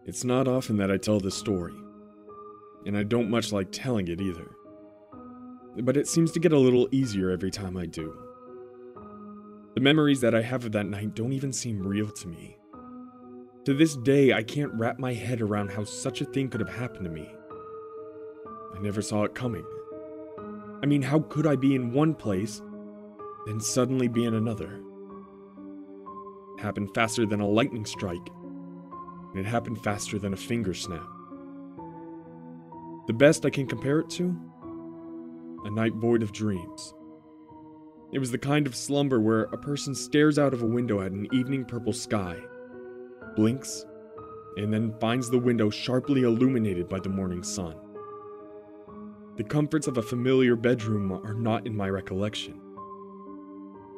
It's not often that I tell this story, and I don't much like telling it either. But it seems to get a little easier every time I do. The memories that I have of that night don't even seem real to me. To this day, I can't wrap my head around how such a thing could have happened to me. I never saw it coming. I mean, how could I be in one place, then suddenly be in another? It happened faster than a lightning strike, and it happened faster than a finger snap. The best I can compare it to? A night void of dreams. It was the kind of slumber where a person stares out of a window at an evening purple sky, blinks, and then finds the window sharply illuminated by the morning sun. The comforts of a familiar bedroom are not in my recollection.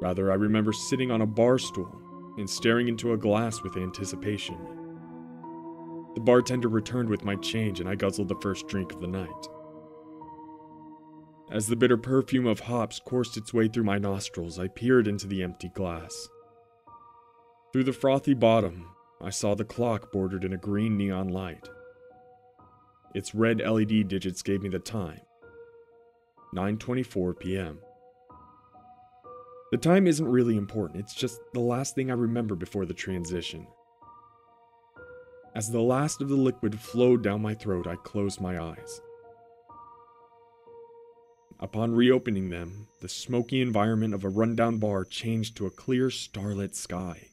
Rather, I remember sitting on a bar stool and staring into a glass with anticipation. The bartender returned with my change and I guzzled the first drink of the night. As the bitter perfume of hops coursed its way through my nostrils, I peered into the empty glass. Through the frothy bottom, I saw the clock bordered in a green neon light. Its red LED digits gave me the time. 9:24 p.m. The time isn't really important, it's just the last thing I remember before the transition. As the last of the liquid flowed down my throat, I closed my eyes. Upon reopening them, the smoky environment of a rundown bar changed to a clear, starlit sky.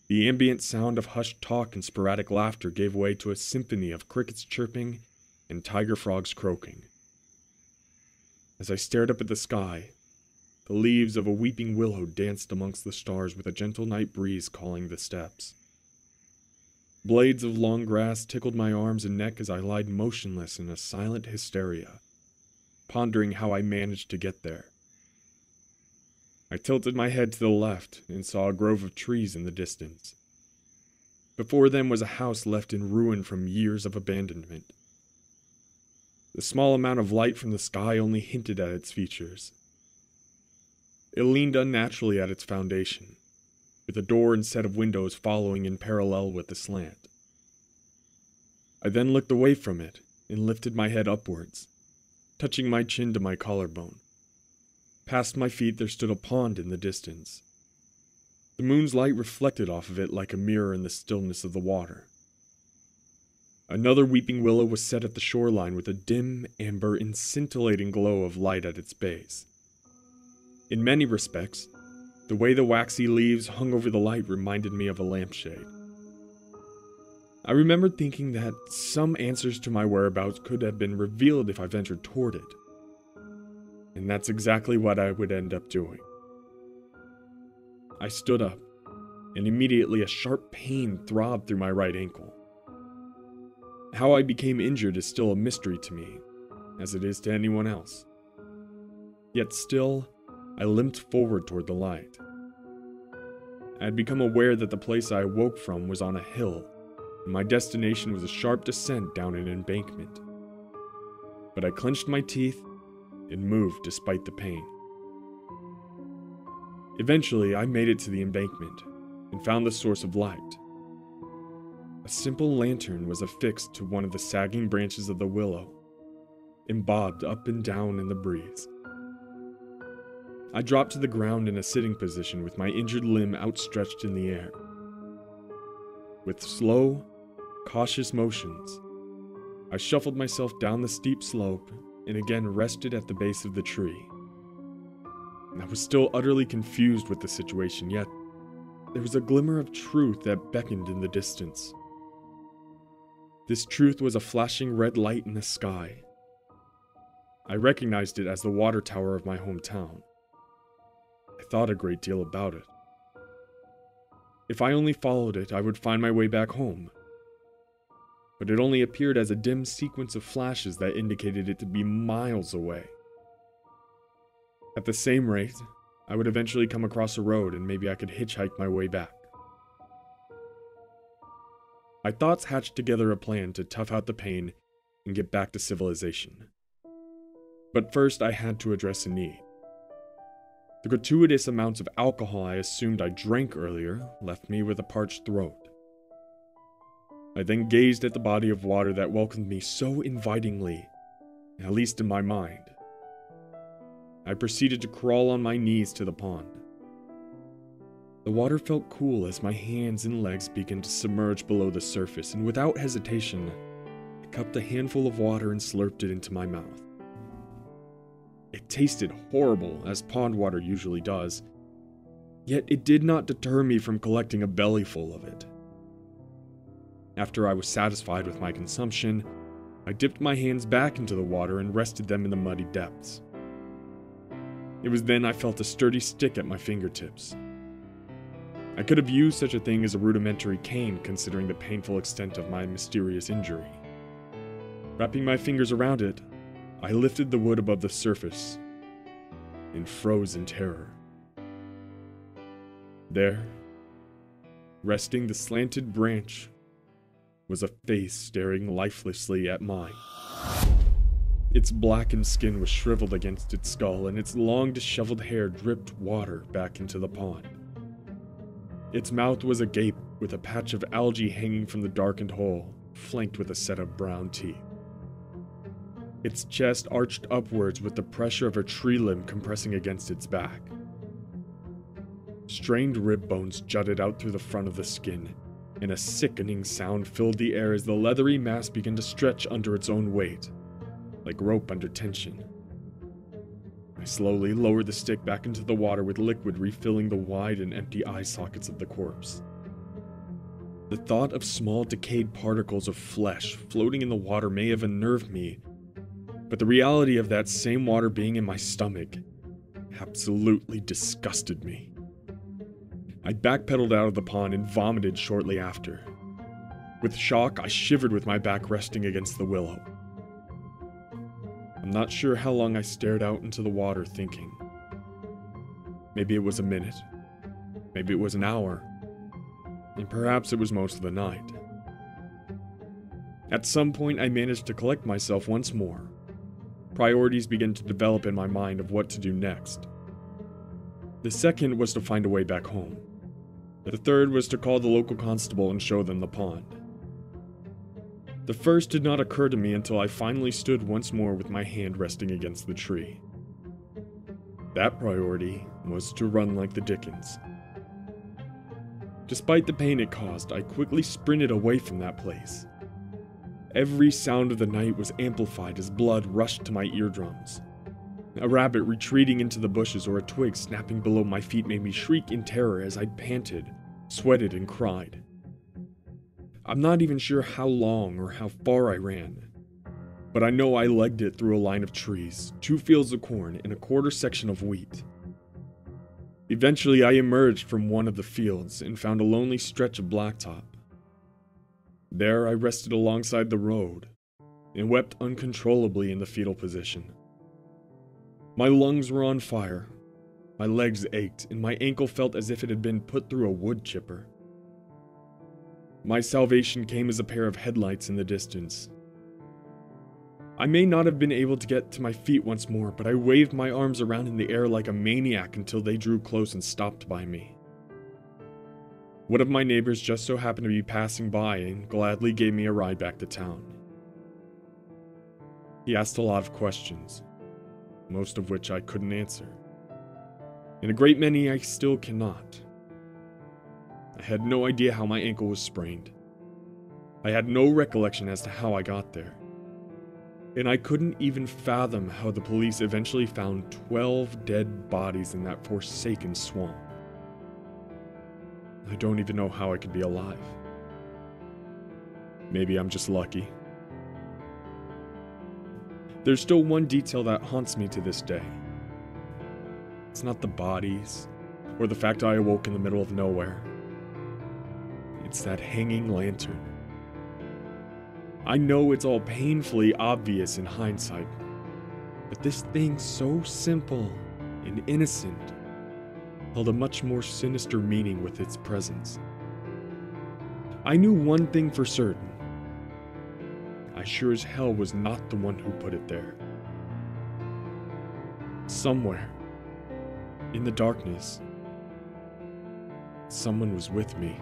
The ambient sound of hushed talk and sporadic laughter gave way to a symphony of crickets chirping and tiger frogs croaking. As I stared up at the sky, the leaves of a weeping willow danced amongst the stars with a gentle night breeze calling the steps. Blades of long grass tickled my arms and neck as I lied motionless in a silent hysteria, pondering how I managed to get there. I tilted my head to the left and saw a grove of trees in the distance. Before them was a house left in ruin from years of abandonment. The small amount of light from the sky only hinted at its features. It leaned unnaturally at its foundation, with a door and set of windows following in parallel with the slant. I then looked away from it and lifted my head upwards, touching my chin to my collarbone. Past my feet there stood a pond in the distance. The moon's light reflected off of it like a mirror in the stillness of the water. Another weeping willow was set at the shoreline with a dim, amber, and scintillating glow of light at its base. In many respects, the way the waxy leaves hung over the light reminded me of a lampshade. I remembered thinking that some answers to my whereabouts could have been revealed if I ventured toward it. And that's exactly what I would end up doing. I stood up, and immediately a sharp pain throbbed through my right ankle. How I became injured is still a mystery to me, as it is to anyone else. Yet still, I limped forward toward the light. I had become aware that the place I awoke from was on a hill, and my destination was a sharp descent down an embankment. But I clenched my teeth and moved despite the pain. Eventually, I made it to the embankment and found the source of light. A simple lantern was affixed to one of the sagging branches of the willow and bobbed up and down in the breeze. I dropped to the ground in a sitting position with my injured limb outstretched in the air. With slow, cautious motions, I shuffled myself down the steep slope and again rested at the base of the tree. I was still utterly confused with the situation, yet there was a glimmer of truth that beckoned in the distance. This truth was a flashing red light in the sky. I recognized it as the water tower of my hometown. I thought a great deal about it. If I only followed it, I would find my way back home. But it only appeared as a dim sequence of flashes that indicated it to be miles away. At the same rate, I would eventually come across a road and maybe I could hitchhike my way back. My thoughts hatched together a plan to tough out the pain and get back to civilization. But first I had to address a need. The gratuitous amounts of alcohol I assumed I drank earlier left me with a parched throat. I then gazed at the body of water that welcomed me so invitingly, at least in my mind. I proceeded to crawl on my knees to the pond. The water felt cool as my hands and legs began to submerge below the surface, and without hesitation, I cupped a handful of water and slurped it into my mouth. It tasted horrible, as pond water usually does, yet it did not deter me from collecting a bellyful of it. After I was satisfied with my consumption, I dipped my hands back into the water and rested them in the muddy depths. It was then I felt a sturdy stick at my fingertips. I could have used such a thing as a rudimentary cane, considering the painful extent of my mysterious injury. Wrapping my fingers around it, I lifted the wood above the surface and froze in terror. There, resting the slanted branch, was a face staring lifelessly at mine. Its blackened skin was shriveled against its skull, and its long disheveled hair dripped water back into the pond. Its mouth was agape, with a patch of algae hanging from the darkened hole, flanked with a set of brown teeth. Its chest arched upwards with the pressure of a tree limb compressing against its back. Strained rib bones jutted out through the front of the skin, and a sickening sound filled the air as the leathery mass began to stretch under its own weight, like rope under tension. I slowly lowered the stick back into the water with liquid refilling the wide and empty eye sockets of the corpse. The thought of small decayed particles of flesh floating in the water may have unnerved me, but the reality of that same water being in my stomach absolutely disgusted me. I backpedaled out of the pond and vomited shortly after. With shock, I shivered with my back resting against the willow. I'm not sure how long I stared out into the water thinking. Maybe it was a minute. Maybe it was an hour. And perhaps it was most of the night. At some point, I managed to collect myself once more. Priorities began to develop in my mind of what to do next. The second was to find a way back home. The third was to call the local constable and show them the pond. The first did not occur to me until I finally stood once more with my hand resting against the tree. That priority was to run like the Dickens. Despite the pain it caused, I quickly sprinted away from that place. Every sound of the night was amplified as blood rushed to my eardrums. A rabbit retreating into the bushes or a twig snapping below my feet made me shriek in terror as I panted, sweated, and cried. I'm not even sure how long or how far I ran, but I know I legged it through a line of trees, 2 fields of corn, and a quarter section of wheat. Eventually, I emerged from one of the fields and found a lonely stretch of blacktop. There, I rested alongside the road and wept uncontrollably in the fetal position. My lungs were on fire, my legs ached, and my ankle felt as if it had been put through a wood chipper. My salvation came as a pair of headlights in the distance. I may not have been able to get to my feet once more, but I waved my arms around in the air like a maniac until they drew close and stopped by me. One of my neighbors just so happened to be passing by and gladly gave me a ride back to town. He asked a lot of questions, most of which I couldn't answer, and a great many I still cannot. I had no idea how my ankle was sprained. I had no recollection as to how I got there. And I couldn't even fathom how the police eventually found 12 dead bodies in that forsaken swamp. I don't even know how I could be alive. Maybe I'm just lucky. There's still one detail that haunts me to this day. It's not the bodies, or the fact I awoke in the middle of nowhere. It's that hanging lantern. I know it's all painfully obvious in hindsight, but this thing so simple and innocent held a much more sinister meaning with its presence. I knew one thing for certain. I sure as hell was not the one who put it there. Somewhere, in the darkness, someone was with me.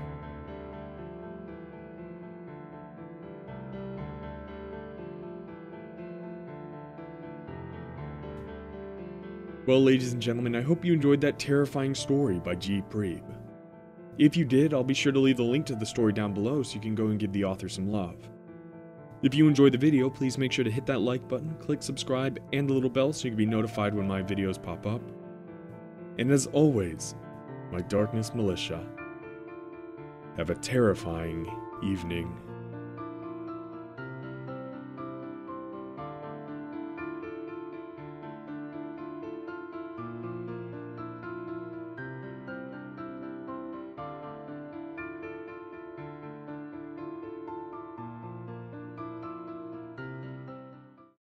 Well, ladies and gentlemen, I hope you enjoyed that terrifying story by G.Preeb. If you did, I'll be sure to leave the link to the story down below so you can go and give the author some love. If you enjoyed the video, please make sure to hit that like button, click subscribe, and the little bell so you can be notified when my videos pop up. And as always, my Darkness Militia, have a terrifying evening.